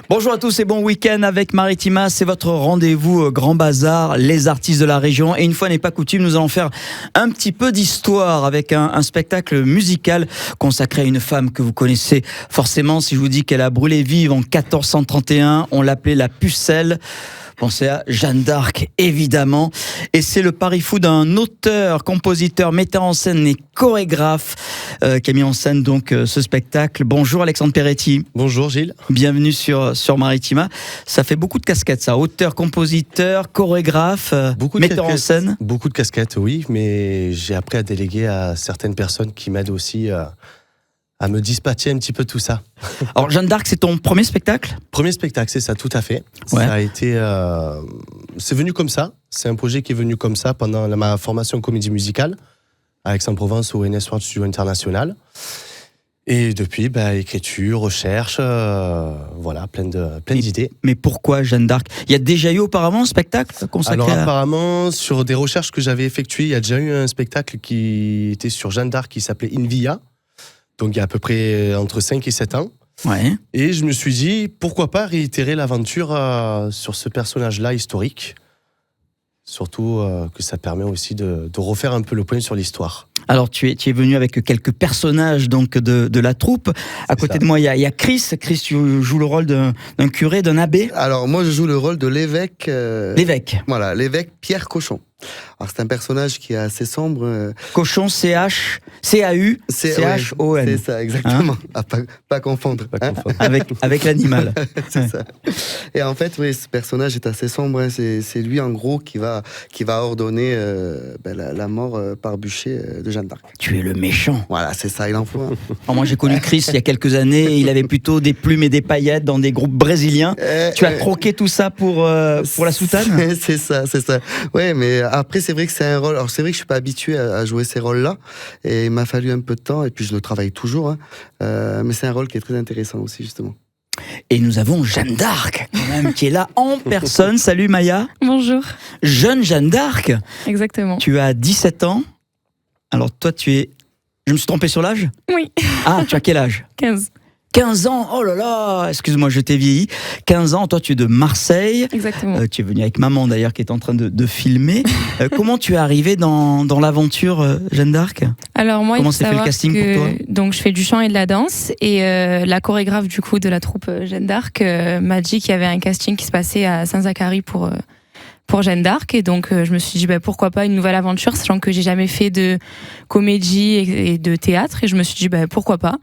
Bonjour à tous et bon week-end avec Maritima, c'est votre rendez-vous Grand Bazar, les artistes de la région. Et une fois n'est pas coutume, nous allons faire un petit peu d'histoire avec un spectacle musical consacré à une femme que vous connaissez forcément. Si je vous dis qu'elle a brûlé vive en 1431, on l'appelait la Pucelle. Pensez à Jeanne d'Arc, évidemment. Et c'est le pari fou d'un auteur, compositeur, metteur en scène et chorégraphe qui a mis en scène donc ce spectacle. Bonjour Alexandre Peretti. Bonjour Gilles. Bienvenue sur Maritima. Ça fait beaucoup de casquettes ça. Auteur, compositeur, chorégraphe, metteur en scène. Beaucoup de casquettes, oui. Mais j'ai appris à déléguer à certaines personnes qui m'aident aussi à me dispatcher un petit peu tout ça. Alors Jeanne d'Arc, c'est ton premier spectacle ? Premier spectacle, c'est ça, tout à fait. Ouais. Ça a été, c'est venu comme ça. C'est un projet qui est venu comme ça pendant ma formation en comédie musicale à Aix-en-Provence au NS World Studio International. Et depuis, écriture, recherche, voilà, plein d'idées. Mais pourquoi Jeanne d'Arc ? Il y a déjà eu auparavant un spectacle consacré Alors apparemment, sur des recherches que j'avais effectuées, il y a déjà eu un spectacle qui était sur Jeanne d'Arc qui s'appelait In Via. Donc il y a à peu près entre 5 et 7 ans. Ouais. Et je me suis dit, pourquoi pas réitérer l'aventure sur ce personnage-là historique. Surtout que ça permet aussi de refaire un peu le point sur l'histoire. Alors tu es venu avec quelques personnages donc de la troupe. À côté de moi, il y a Chris. Chris, tu joues le rôle d'un curé, d'un abbé. Alors moi je joue le rôle de l'évêque. L'évêque. Voilà, l'évêque Pierre Cochon. Alors c'est un personnage qui est assez sombre. Cochon, C-H-C-A-U, C-H-O-N. C'est ça, exactement. Pas confondre. Avec l'animal. C'est ça. Et en fait, oui, ce personnage est assez sombre. Hein. C'est lui en gros qui va ordonner la mort par bûcher de Jeanne d'Arc. Tu es le méchant. Voilà, c'est ça, il en faut. Hein. Alors moi j'ai connu Chris il y a quelques années. Il avait plutôt des plumes et des paillettes dans des groupes brésiliens. Tu as troqué tout ça pour la soutane. C'est ça. Ouais, mais après c'est vrai que c'est un rôle. Alors c'est vrai que je suis pas habitué à jouer ces rôles-là, et il m'a fallu un peu de temps. Et puis je le travaille toujours. Hein. Mais c'est un rôle qui est très intéressant aussi justement. Et nous avons Jeanne d'Arc, quand même, qui est là en personne. Salut Maya. Bonjour. Jeune Jeanne d'Arc. Exactement. Tu as 17 ans. Alors toi, je me suis trompé sur l'âge ? Oui. Ah, tu as quel âge ? 15. 15 ans, oh là là, excuse-moi, je t'ai vieilli. 15 ans, toi tu es de Marseille. Exactement. Tu es venu avec maman d'ailleurs qui est en train de filmer. Comment tu es arrivée dans l'aventure Jeanne d'Arc ? Alors moi, comment il faut s'est fait le savoir casting que, pour toi ? donc je fais du chant et de la danse, et la chorégraphe du coup de la troupe Jeanne d'Arc m'a dit qu'il y avait un casting qui se passait à Saint-Zacharie pour Jeanne d'Arc, et donc je me suis dit pourquoi pas une nouvelle aventure, sachant que j'ai jamais fait de comédie et de théâtre, et je me suis dit pourquoi pas.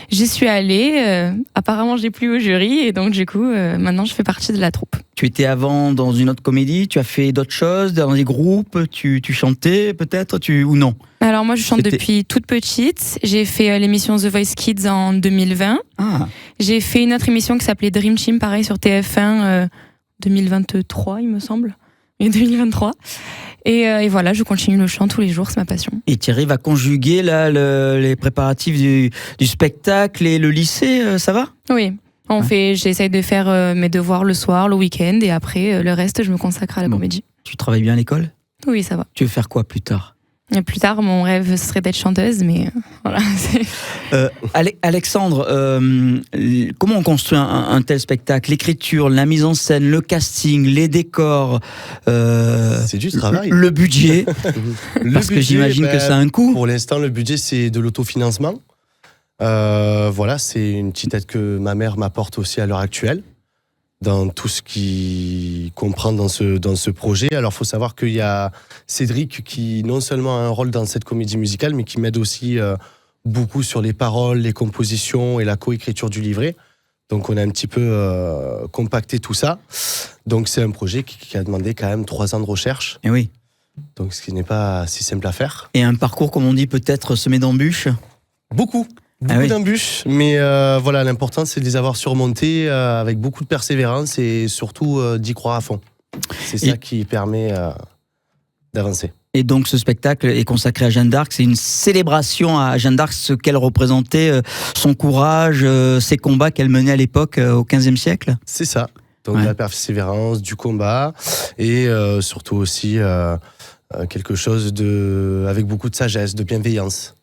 J'y suis allée, apparemment j'ai plu au jury, et donc du coup maintenant je fais partie de la troupe. Tu étais avant dans une autre comédie, tu as fait d'autres choses, dans des groupes, tu chantais peut-être, ou non ? Alors moi je chante depuis toute petite, j'ai fait l'émission The Voice Kids en 2020, j'ai fait une autre émission qui s'appelait Dream Team, pareil sur TF1 2023 il me semble. Et 2023. Et voilà, je continue le chant tous les jours, c'est ma passion. Et tu arrives à conjuguer là, les préparatifs du spectacle et le lycée, ça va ? Oui, j'essaye de faire mes devoirs le soir, le week-end, et après, le reste, je me consacre à la comédie. Tu travailles bien à l'école ? Oui, ça va. Tu veux faire quoi plus tard ? Et plus tard, mon rêve serait d'être chanteuse, mais voilà. Alexandre, comment on construit un tel spectacle ? L'écriture, la mise en scène, le casting, les décors, c'est du travail. Le budget, parce que j'imagine que ça a un coût. Pour l'instant, le budget, c'est de l'autofinancement. Voilà, c'est une petite aide que ma mère m'apporte aussi à l'heure actuelle, dans tout ce qui comprend dans ce projet. Alors, il faut savoir qu'il y a Cédric qui non seulement a un rôle dans cette comédie musicale, mais qui m'aide aussi beaucoup sur les paroles, les compositions et la coécriture du livret. Donc, on a un petit peu compacté tout ça. Donc, c'est un projet qui a demandé quand même 3 ans de recherche. Et oui. Donc, ce qui n'est pas si simple à faire. Et un parcours, comme on dit, peut-être semé d'embûches ? Beaucoup d'embûches, mais voilà, l'important c'est de les avoir surmontées avec beaucoup de persévérance et surtout d'y croire à fond. C'est ça qui permet d'avancer. Et donc ce spectacle est consacré à Jeanne d'Arc, c'est une célébration à Jeanne d'Arc, ce qu'elle représentait, son courage, ses combats qu'elle menait à l'époque au XVe siècle. C'est ça, donc la persévérance, du combat, et surtout aussi quelque chose avec beaucoup de sagesse, de bienveillance.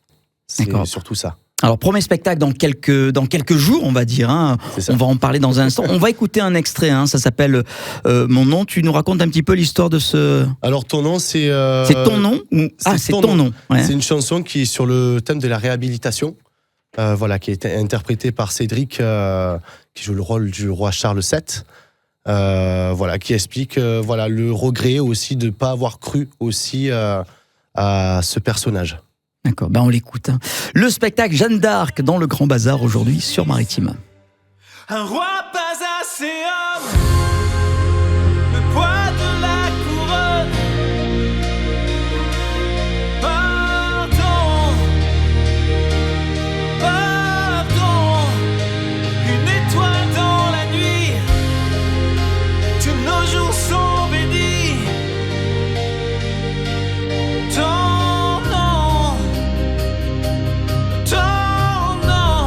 C'est surtout ça. Alors, premier spectacle dans quelques jours, on va dire. Hein. On va en parler dans un instant. On va écouter un extrait, hein. Ça s'appelle Mon nom. Tu nous racontes un petit peu l'histoire de ce... Alors, Ton nom, c'est... C'est ton nom ou... c'est ton nom. Ouais. C'est une chanson qui est sur le thème de la réhabilitation, voilà, qui a été interprétée par Cédric, qui joue le rôle du roi Charles VII, voilà, qui explique voilà, le regret aussi de ne pas avoir cru aussi à ce personnage. D'accord, on l'écoute. Hein. Le spectacle Jeanne d'Arc dans le Grand Bazar aujourd'hui sur Maritime. Un roi pas assez homme, le poids de la couronne. Pardon, pardon, une étoile dans la nuit, tous nos jours sont bénis. Ton nom, ton nom.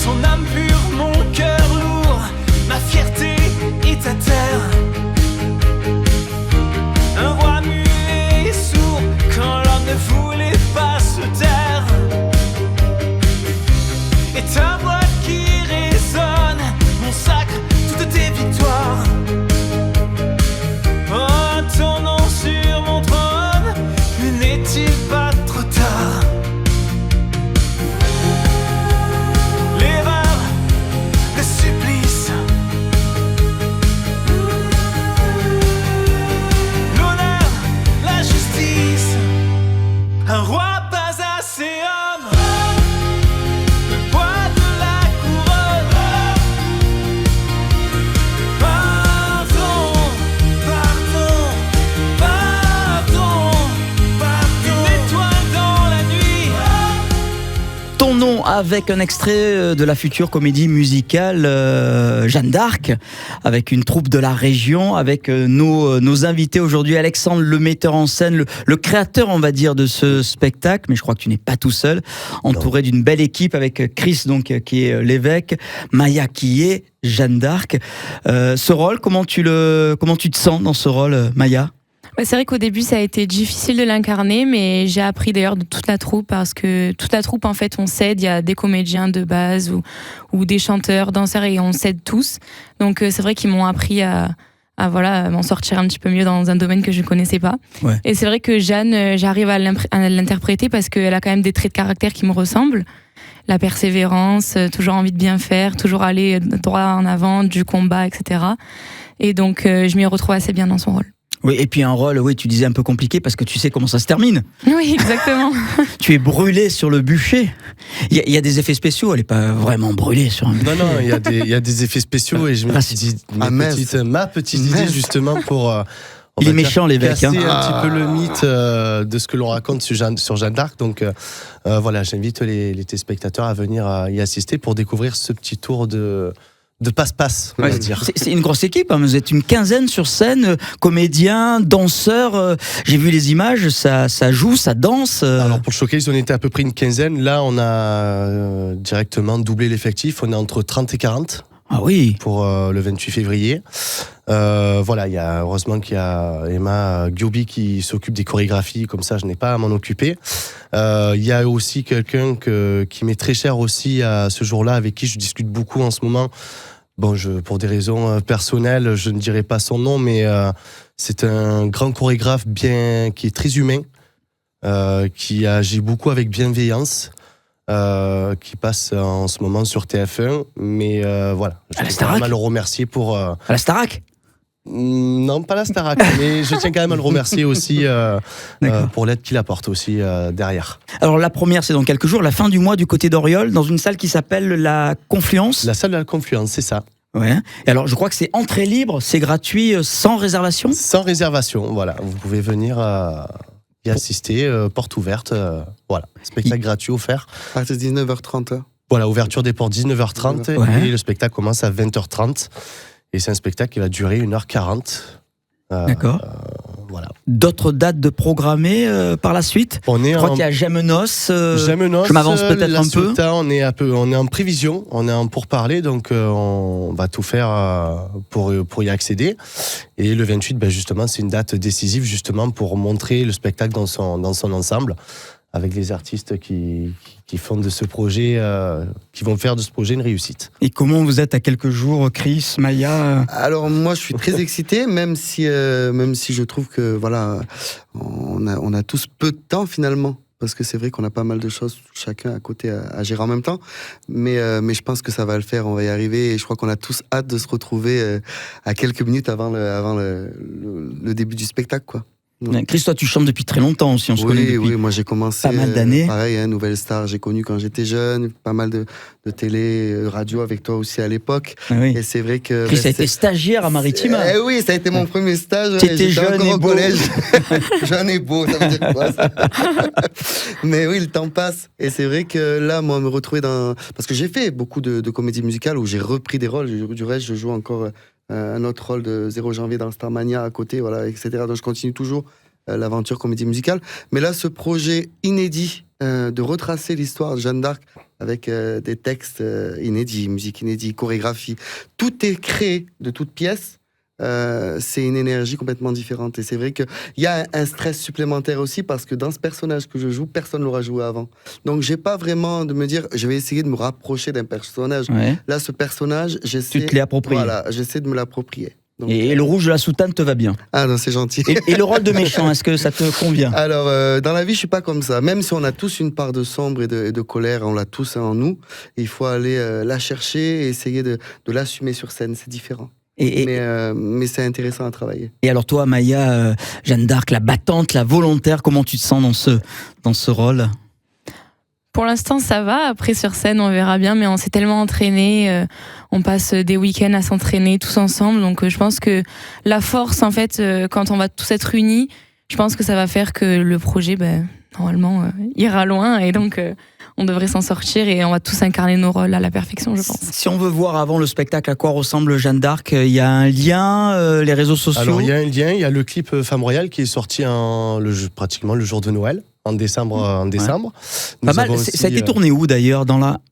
Ton âme pure, mon cœur lourd, ma fierté est à terre. Un roi muet et sourd quand l'homme ne voulait pas se taire. Et ta voix qui résonne, mon sacre, toutes tes victoires. Oh, ton nom sur mon trône, n'est-il pas trop tard? L'erreur, le supplice, l'honneur, la justice. Un roi pas assez homme, le poids de la couronne. Pardon, pardon, pardon, pardon. Une étoile dans la nuit. Ton nom avec un extrait de la future comédie musicale Jeanne d'Arc, avec une troupe de la région, avec nos invités aujourd'hui, Alexandre, le metteur en scène, le créateur, on va dire, de ce spectacle, mais je crois que tu n'es pas tout seul, entouré d'une belle équipe avec Chris, donc, qui est l'évêque, Maya qui est Jeanne d'Arc. Ce rôle, comment tu te sens dans ce rôle, Maya ? C'est vrai qu'au début, ça a été difficile de l'incarner, mais j'ai appris d'ailleurs de toute la troupe, parce que toute la troupe, en fait, on s'aide. Il y a des comédiens de base ou des chanteurs, danseurs, et on s'aide tous. Donc, c'est vrai qu'ils m'ont appris à m'en sortir un petit peu mieux dans un domaine que je ne connaissais pas. Ouais. Et c'est vrai que Jeanne, j'arrive à l'interpréter parce qu'elle a quand même des traits de caractère qui me ressemblent. La persévérance, toujours envie de bien faire, toujours aller droit en avant, du combat, etc. Et donc, je m'y retrouve assez bien dans son rôle. Oui, et puis un rôle, oui, tu disais un peu compliqué parce que tu sais comment ça se termine. Oui, exactement. Tu es brûlé sur le bûcher. Il y a des effets spéciaux, elle n'est pas vraiment brûlée sur un bûcher. Non, il y a des effets spéciaux et je me suis dit ma petite idée justement pour... il est méchant, l'évêque. Casser un petit peu le mythe de ce que l'on raconte sur Jeanne d'Arc. Donc voilà, j'invite les téléspectateurs à venir y assister pour découvrir ce petit tour de passe-passe, on va dire. C'est une grosse équipe, hein. Vous êtes une quinzaine sur scène, comédiens, danseurs. J'ai vu les images, ça joue, ça danse. Alors pour le showcase, on était à peu près une quinzaine. Là, on a directement doublé l'effectif. On est entre 30 et 40. Ah oui. Pour le 28 février. Voilà, heureusement qu'il y a Emma Giobi qui s'occupe des chorégraphies, comme ça je n'ai pas à m'en occuper. Il y a aussi quelqu'un qui m'est très cher aussi à ce jour-là, avec qui je discute beaucoup en ce moment. Bon, pour des raisons personnelles, je ne dirai pas son nom, mais c'est un grand chorégraphe qui est très humain, qui agit beaucoup avec bienveillance. Qui passe en ce moment sur TF1, mais voilà, je tiens quand même à le remercier pour... À la Starac ? Non, pas la Starac, mais je tiens quand même à le remercier aussi pour l'aide qu'il apporte aussi derrière. Alors la première, c'est dans quelques jours, la fin du mois du côté d'Oriol, dans une salle qui s'appelle la Confluence. La salle de la Confluence, c'est ça. Ouais. Et alors je crois que c'est entrée libre, c'est gratuit, sans réservation ? Sans réservation, voilà. Vous pouvez venir... y assister, porte ouverte, voilà, spectacle gratuit offert. Ah, c'est 19h30. Voilà, ouverture des portes 19h30 ouais. Et le spectacle commence à 20h30 et c'est un spectacle qui va durer 1h40. D'accord. voilà. D'autres dates de programmer par la suite? Je crois qu'il y a Gémenos. Gémenos, je m'avance peut-être La un peu. Ciotat, on est en prévision, on est en pourparlers, donc on va tout faire pour y accéder. Et le 28, justement, c'est une date décisive justement pour montrer le spectacle dans son ensemble, avec les artistes qui font de ce projet, qui vont faire de ce projet une réussite. Et comment vous êtes à quelques jours, Chris, Maya? Alors moi je suis très excité, même si je trouve que voilà, on a tous peu de temps finalement. Parce que c'est vrai qu'on a pas mal de choses, chacun à côté à gérer en même temps. Mais je pense que ça va le faire, on va y arriver. Et je crois qu'on a tous hâte de se retrouver à quelques minutes avant le début du spectacle, quoi. Chris, toi, tu chantes depuis très longtemps aussi. On se connaît depuis moi j'ai commencé pas mal d'années. Pareil, Nouvelle Star, j'ai connu quand j'étais jeune, pas mal de télé, radio avec toi aussi à l'époque. Oui. Et c'est vrai que Chris a été stagiaire à Maritima. Oui, ça a été mon premier stage. T'étais jeune encore et au beau. collège. Jeune et beau, ça veut dire quoi ça? Mais oui, le temps passe. Et c'est vrai que là, moi, me retrouver parce que j'ai fait beaucoup de comédies musicales où j'ai repris des rôles. Du reste, je joue encore un autre rôle de 0 janvier dans Starmania à côté, voilà, etc. Donc je continue toujours l'aventure comédie musicale. Mais là, ce projet inédit de retracer l'histoire de Jeanne d'Arc avec des textes inédits, musique inédite, chorégraphie, tout est créé de toutes pièces. C'est une énergie complètement différente. Et c'est vrai qu'il y a un stress supplémentaire aussi parce que dans ce personnage que je joue, personne ne l'aura joué avant. Donc j'ai pas vraiment de me dire, je vais essayer de me rapprocher d'un personnage. Ouais. Là, ce personnage, j'essaie... Tu te l'es approprié. Voilà, j'essaie de me l'approprier. Donc, et le rouge de la soutane te va bien? Ah non, c'est gentil. Et le rôle de méchant, est-ce que ça te convient? Alors, dans la vie, je suis pas comme ça. Même si on a tous une part de sombre et de colère, on l'a tous en nous, il faut aller la chercher et essayer de l'assumer sur scène. C'est différent. Mais c'est intéressant à travailler. Et alors toi, Maya, Jeanne d'Arc, la battante, la volontaire, comment tu te sens dans ce rôle? Pour l'instant, ça va. Après, sur scène, on verra bien. Mais on s'est tellement entraînés. On passe des week-ends à s'entraîner tous ensemble. Donc, je pense que la force, en fait, quand on va tous être unis, je pense que ça va faire que le projet, normalement, ira loin. Et donc, on devrait s'en sortir et on va tous incarner nos rôles à la perfection, je pense. Si on veut voir avant le spectacle à quoi ressemble Jeanne d'Arc, il y a un lien, les réseaux sociaux? Alors, il y a un lien. Il y a le clip Femme Royale qui est sorti pratiquement le jour de Noël. En décembre. Ouais. Pas mal. Ça a été tourné où d'ailleurs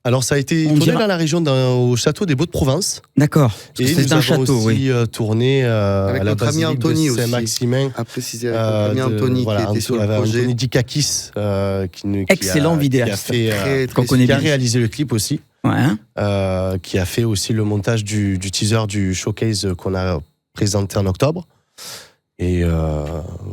Alors ça a été tourné dans la région, au château des Baux-de-Provence. D'accord. Et c'est un château. Aussi tourné avec à la notre ami Anthony de Saint-Maximin. À préciser avec notre ami Anthony qui était sur le projet. Anthony Dikakis, excellent vidéaste, qui a réalisé le clip aussi. Ouais. Qui a fait aussi le montage du teaser du showcase qu'on a présenté en octobre. Et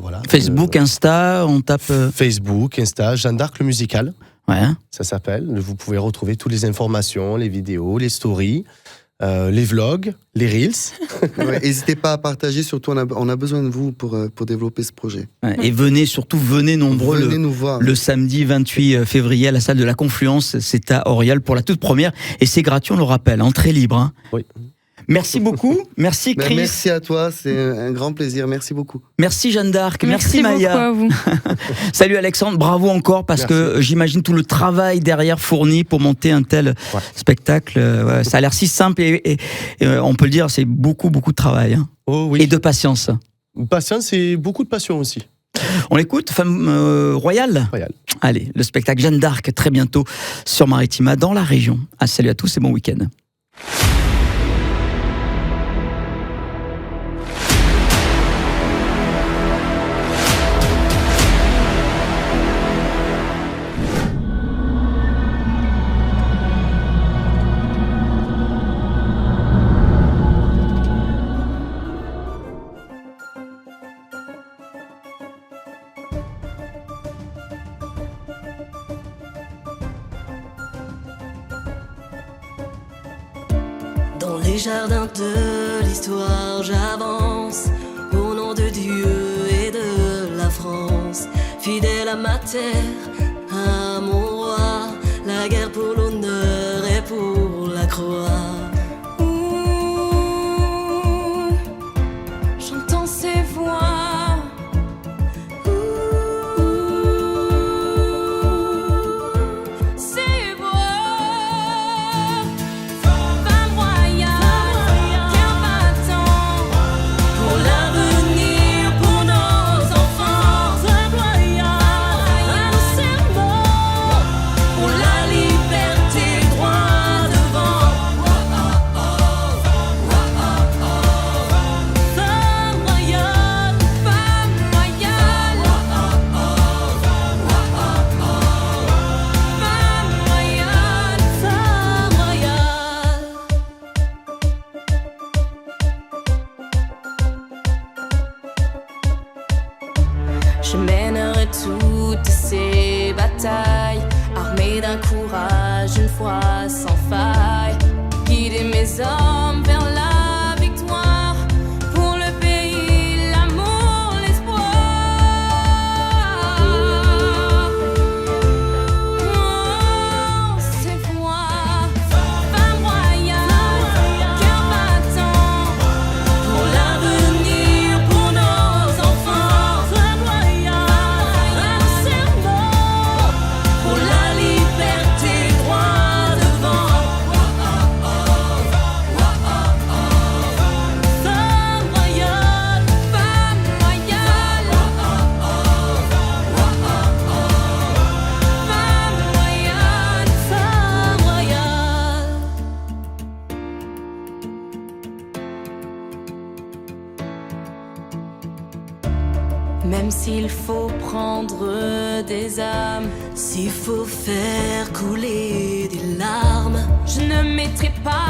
voilà. Facebook, Insta, on tape. Facebook, Insta, Jeanne d'Arc le musical. Ouais. Ça s'appelle. Vous pouvez retrouver toutes les informations, les vidéos, les stories, les vlogs, les reels. N'hésitez pas à partager. Surtout, on a besoin de vous pour développer ce projet. Ouais, et venez nombreux. Venez nous voir. Le samedi 28 février à la salle de la Confluence. C'est à Aurial pour la toute première. Et c'est gratuit, on le rappelle. Entrée libre. Hein. Oui. Merci beaucoup, merci Chris. Merci à toi, c'est un grand plaisir, merci beaucoup. Merci Jeanne d'Arc, merci Maya. À vous. Salut Alexandre, bravo encore parce que j'imagine tout le travail derrière fourni pour monter un tel spectacle. Ça a l'air si simple et on peut le dire, c'est beaucoup de travail. Hein. Oh, oui. Et de patience. Patience et beaucoup de passion aussi. On l'écoute, Femme Royale. Allez, le spectacle Jeanne d'Arc très bientôt sur Maritima dans la région. Salut à tous et bon week-end. Dans les jardins de l'histoire, j'avance au nom de Dieu et de la France. Fidèle à ma terre, à mon roi, la guerre pour l'honneur et pour la croix. J'entends ces voix. Pour l'avenir, pour nos ces batailles, armée d'un courage, une foi sans faille, guider mes hommes vers la victoire, pour le pays, l'amour, l'espoir. Oh, c'est moi, femme royale, cœur battant, pour l'avenir, pour nos enfants. Femme royale, un serment, pour la liberté, droit devant. Femme royale, femme royale, femme royale. Même s'il faut prendre des âmes, s'il faut faire couler des larmes, je ne mettrai pas